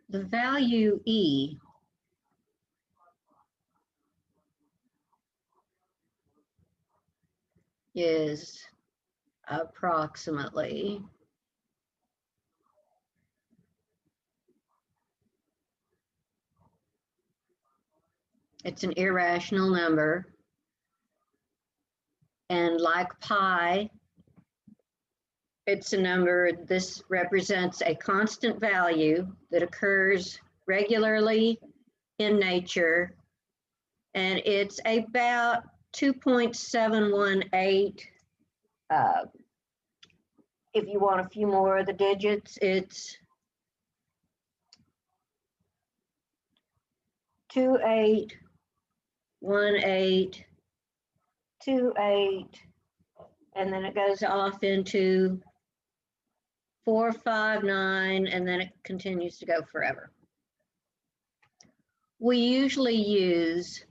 The value E is approximately it's an irrational number, and like pi, it's a number. This represents a constant value that occurs regularly in nature, and it's about 2.718. If you want a few more of the digits, it's 281828, and then it goes off into 459, and then it continues to go forever. We usually use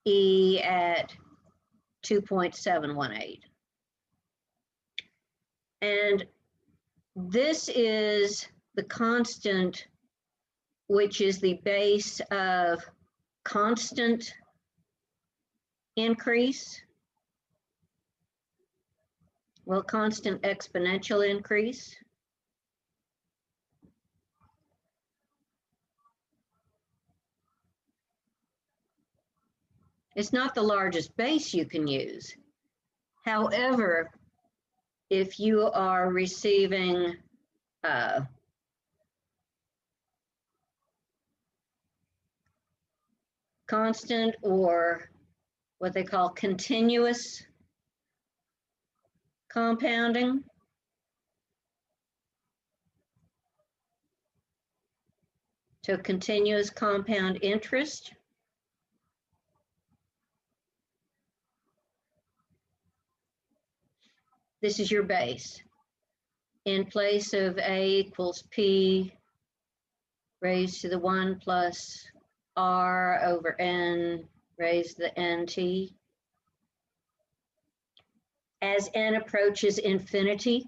E at 2.718. And this is the constant, which is the base of constant increase, well, constant exponential increase. It's not the largest base you can use. However, if you are receiving constant or what they call continuous compounding, so continuous compound interest, this is your base. In place of A equals P raised to the 1 plus R over N raised to the NT. As N approaches infinity,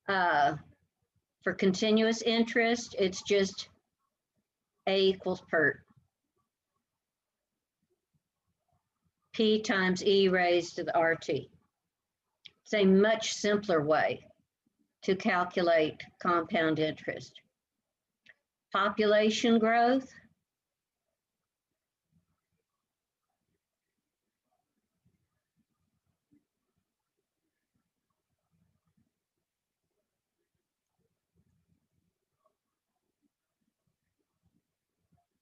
for continuous interest, it's just A equals PERT. P times E raised to the RT. It's a much simpler way to calculate compound interest. Population growth.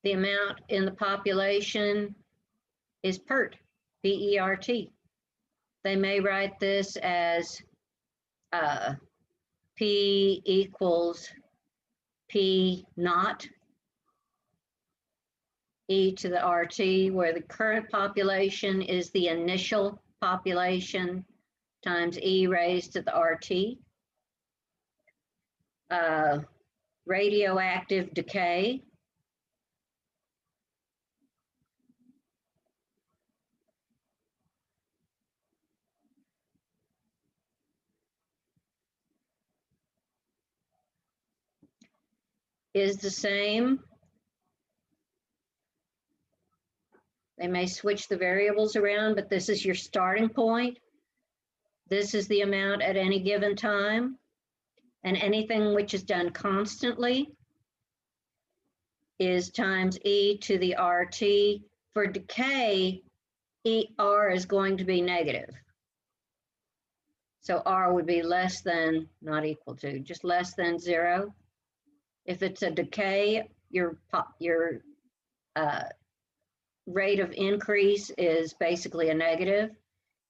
The amount in the population is PERT, P-E-R-T. They may write this as P equals P naught E to the RT, where the current population is the initial population times E raised to the RT. Radioactive decay. Is the same. They may switch the variables around, but this is your starting point. This is the amount at any given time. And anything which is done constantly is times E to the RT. For decay, R is going to be negative. So R would be less than, not equal to, just less than 0. If it's a decay, your rate of increase is basically a negative.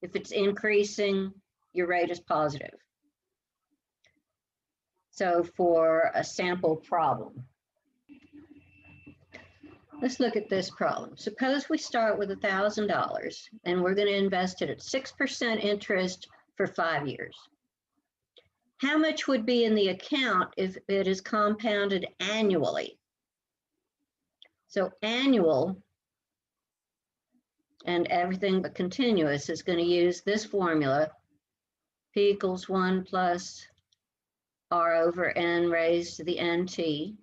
If it's increasing, your rate is positive. So for a sample problem, let's look at this problem. Suppose we start with $1,000 and we're going to invest it at 6% interest for 5 years. How much would be in the account if it is compounded annually? So annual and everything but continuous is going to use this formula, P equals 1 plus R over N raised to the NT.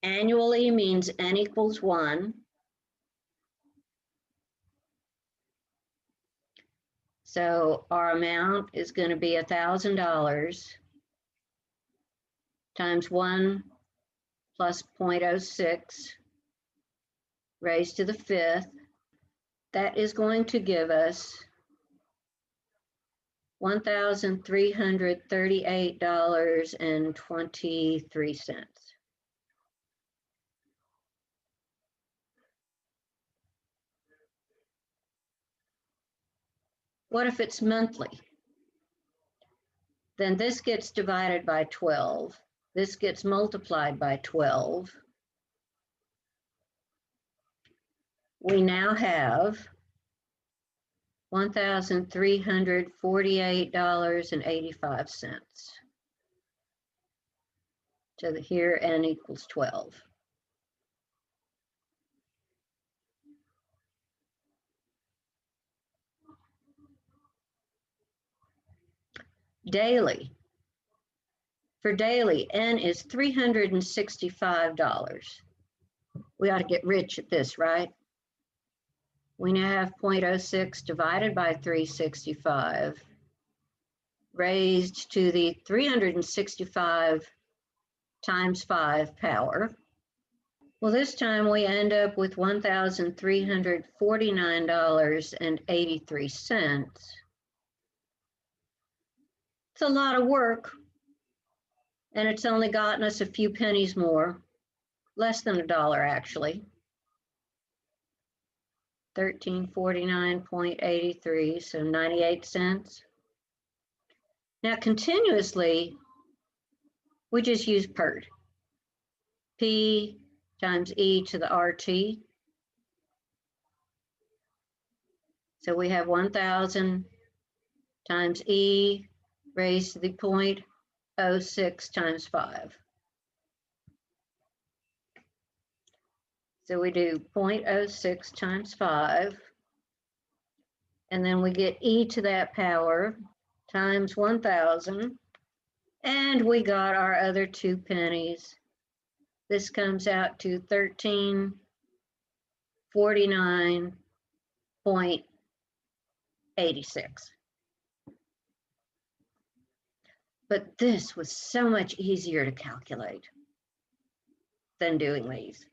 Annually means N equals 1. So our amount is going to be $1,000 times 1 plus 0.06 raised to the 5th. That is going to give us $1,338.23. What if it's monthly? Then this gets divided by 12. This gets multiplied by 12. We now have $1,348.85. So here N equals 12. Daily. For daily, N is $365. We ought to get rich at this, right? We now have 0.06 divided by 365 raised to the 365 times 5 power. Well, this time we end up with $1,349.83. It's a lot of work, and it's only gotten us a few pennies more, less than $1 actually. 1349.83, so 98 cents. Now continuously, we just use PERT. P times E to the RT. So we have 1,000 times E raised to the 0.06 times 5. So we do 0.06 times 5, and then we get E to that power times 1,000, and we got our other 2 pennies. This comes out to 1349.86. But this was so much easier to calculate than doing these.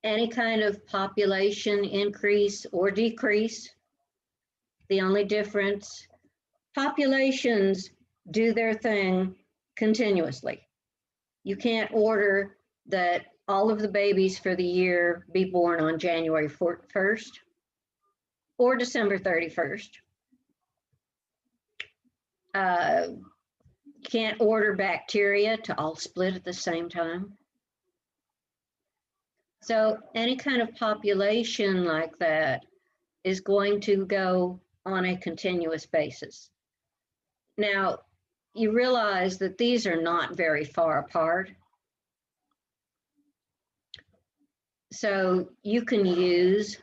Any kind of population increase or decrease, the only difference, populations do their thing continuously. You can't order that all of the babies for the year be born on January 1st or December 31st. Can't order bacteria to all split at the same time. So any kind of population like that is going to go on a continuous basis. Now, you realize that these are not very far apart. So you can use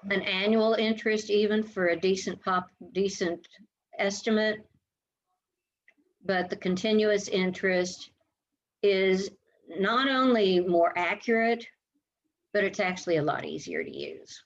an annual interest even for a decent estimate, but the continuous interest is not only more accurate, but it's actually a lot easier to use.